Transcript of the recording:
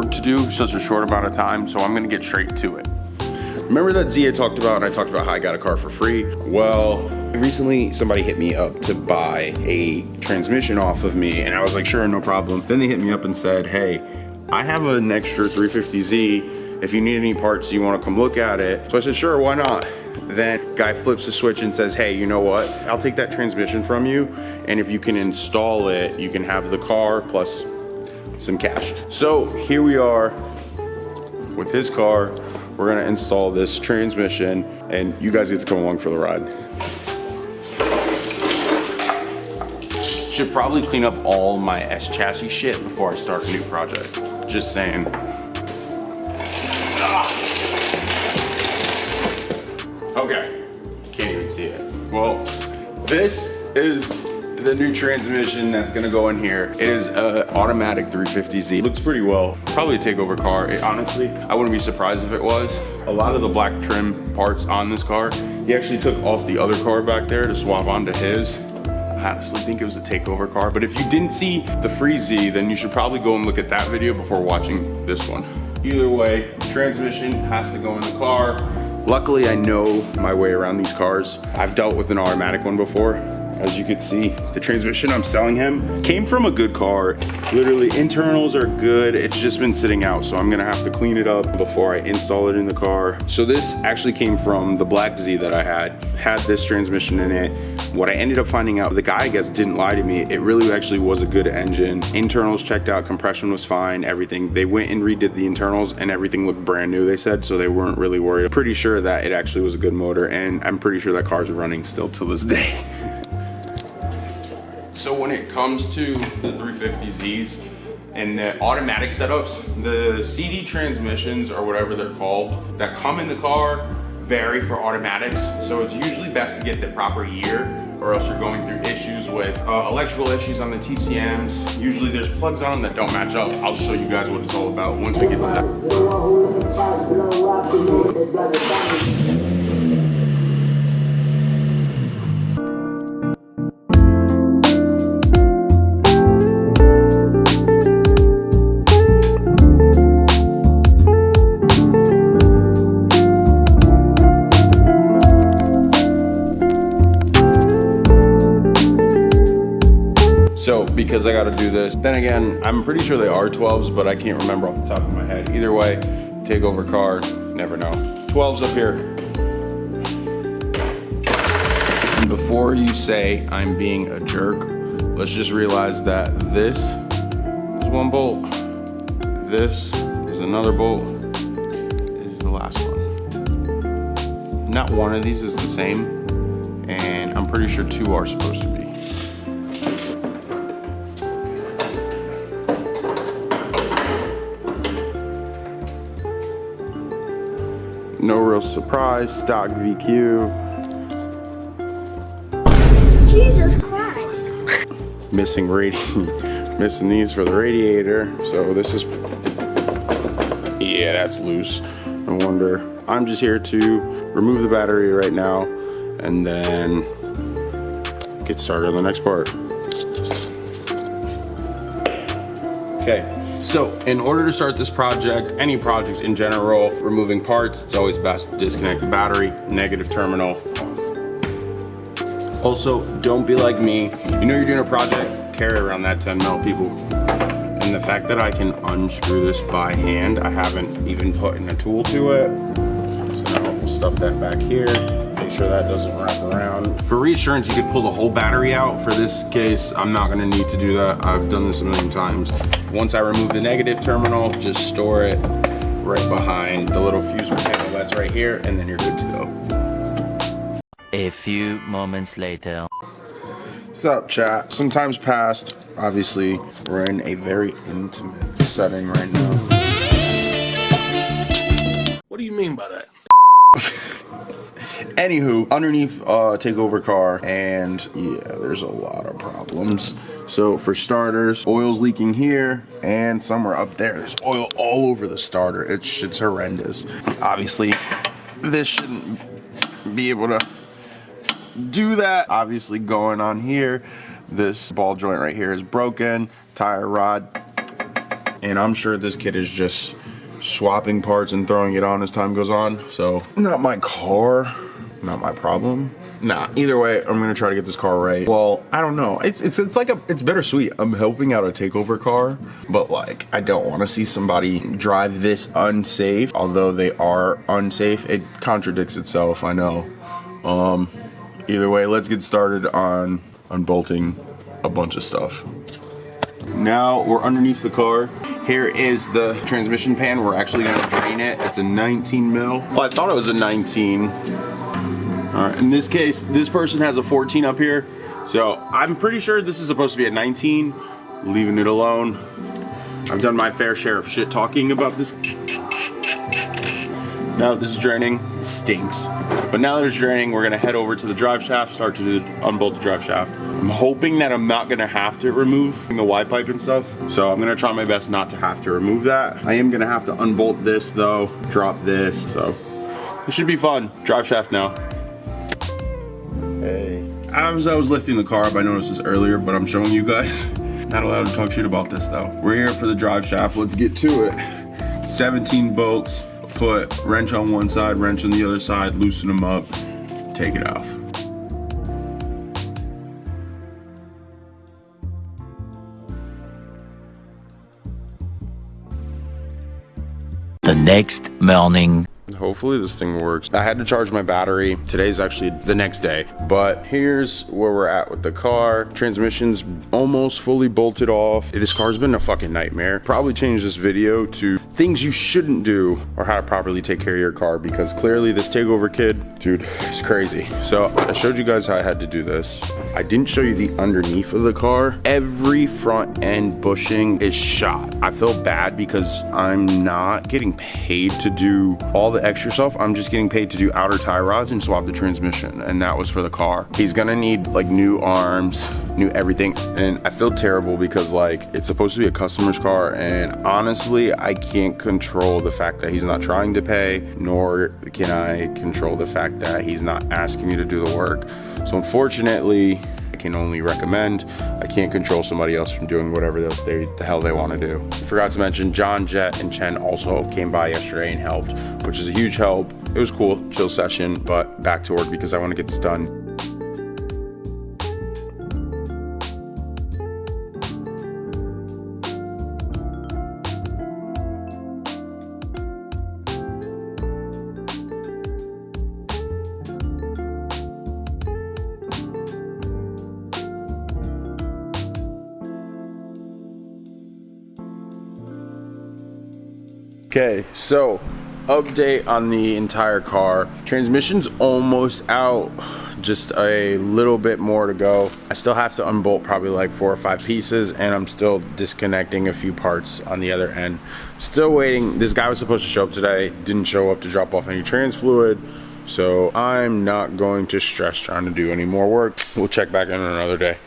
work to do, such a short amount of time, so I'm gonna get straight to it. Remember that Z I talked about, and I talked about how I got a car for free? Well, recently somebody hit me up to buy a transmission off of me, and I was like, sure, no problem. Then they hit me up and said, hey, I have an extra 350Z. If you need any parts, you wanna come look at it? So I said, sure, why not? Then guy flips the switch and says, hey, you know what? I'll take that transmission from you, and if you can install it, you can have the car plus some cash. So here we are with his car. We're gonna install this transmission, and you guys get to come along for the ride. Should probably clean up all my S chassis shit before I start a new project. Just saying. Okay, can't even see it. Well, this is the new transmission that's gonna go in here. It is an automatic 350Z. Looks pretty well. Probably a takeover car. Honestly, I wouldn't be surprised if it was. A lot of the black trim parts on this car, he actually took off the other car back there to swap onto his. I honestly think it was a takeover car, but if you didn't see the free Z, then you should probably go and look at that video before watching this one. Either way, transmission has to go in the car. Luckily, I know my way around these cars. I've dealt with an automatic one before. As you can see, the transmission I'm selling him came from a good car. Literally, internals are good. It's just been sitting out, so I'm gonna have to clean it up before I install it in the car. So this actually came from the black Z that I had this transmission in it. What I ended up finding out, the guy, I guess, didn't lie to me. It really actually was a good engine. Internals checked out, compression was fine, everything. They went and redid the internals and everything looked brand new, they said, so they weren't really worried. I'm pretty sure that it actually was a good motor, and I'm pretty sure that car's running still till this day. So when it comes to the 350Zs and the automatic setups, the CD transmissions, or whatever they're called, that come in the car vary for automatics. So it's usually best to get the proper year, or else you're going through issues with electrical issues on the TCMs. Usually there's plugs on them that don't match up. I'll show you guys what it's all about once we get to that. So, because I gotta do this, then again, I'm pretty sure they are 12s, but I can't remember off the top of my head. Either way, takeover car, never know. 12s up here. And before you say I'm being a jerk, let's just realize that this is one bolt. This is another bolt. This is the last one. Not one of these is the same, and I'm pretty sure two are supposed to be. No real surprise, stock VQ. Jesus Christ. Missing missing these for the radiator. So this is, yeah, that's loose. No wonder. I'm just here to remove the battery right now and then get started on the next part. Okay. So in order to start this project, any projects in general, removing parts, it's always best to disconnect the battery, negative terminal. Also, don't be like me. You know you're doing a project, carry around that 10 mil, people. And the fact that I can unscrew this by hand, I haven't even put in a tool to it. So now we'll stuff that back here. Make sure that doesn't wrap around. For reassurance, you could pull the whole battery out. For this case, I'm not gonna need to do that. I've done this a million times. Once I remove the negative terminal, just store it right behind the little fuse panel that's right here, and then you're good to go. A few moments later. What's up, chat? Some time's passed. Obviously, we're in a very intimate setting right now. What do you mean by that? Anywho, underneath takeover car, and yeah, there's a lot of problems. So for starters, oil's leaking here and somewhere up there. There's oil all over the starter. It's horrendous. Obviously, this shouldn't be able to do that. Obviously, going on here, this ball joint right here is broken. Tire rod and I'm sure this kid is just swapping parts and throwing it on as time goes on. So not my car, not my problem. Nah, either way, I'm gonna try to get this car right. Well, I don't know. It's bittersweet. I'm helping out a takeover car, but like, I don't want to see somebody drive this unsafe. Although they are unsafe, it contradicts itself, I know. Either way, let's get started on unbolting a bunch of stuff. Now we're underneath the car. Here is the transmission pan. We're actually gonna drain it. It's a 19 mil. Well, I thought it was a 19. All right, in this case, this person has a 14 up here. So I'm pretty sure this is supposed to be a 19, leaving it alone. I've done my fair share of shit talking about this. Now this is draining, it stinks. But now that it's draining, we're gonna head over to the drive shaft, start to unbolt the drive shaft. I'm hoping that I'm not gonna have to remove the Y pipe and stuff. So I'm gonna try my best not to have to remove that. I am gonna have to unbolt this though, drop this, so it should be fun. Drive shaft now. Hey. As I was lifting the car up, I noticed this earlier, but I'm showing you guys. Not allowed to talk shit about this though. We're here for the drive shaft, let's get to it. 17 bolts. Put wrench on one side, wrench on the other side, loosen them up, take it off. The next morning. Hopefully this thing works. I had to charge my battery. Today's actually the next day, but here's where we're at with the car. Transmission's almost fully bolted off. This car's been a fucking nightmare. Probably change this video to things you shouldn't do or how to properly take care of your car, because clearly this takeover kid, dude, is crazy. So I showed you guys how I had to do this. I didn't show you the underneath of the car. Every front end bushing is shot. I feel bad because I'm not getting paid to do all the extra stuff. I'm just getting paid to do outer tie rods and swap the transmission, and that was for the car. He's gonna need like new arms, new everything, and I feel terrible because like it's supposed to be a customer's car, and honestly I can't control the fact that he's not trying to pay, nor can I control the fact that he's not asking me to do the work. So unfortunately, I can only recommend. I can't control somebody else from doing whatever else the hell they want to do. I forgot to mention John, Jet, and Chen also came by yesterday and helped, which is a huge help. It was cool, chill session, but back to work because I want to get this done. Okay, so update on the entire car. Transmission's almost out, just a little bit more to go. I still have to unbolt probably like 4 or 5 pieces, and I'm still disconnecting a few parts on the other end. Still waiting. This guy was supposed to show up today, didn't show up to drop off any trans fluid, so I'm not going to stress trying to do any more work. We'll check back in on another day.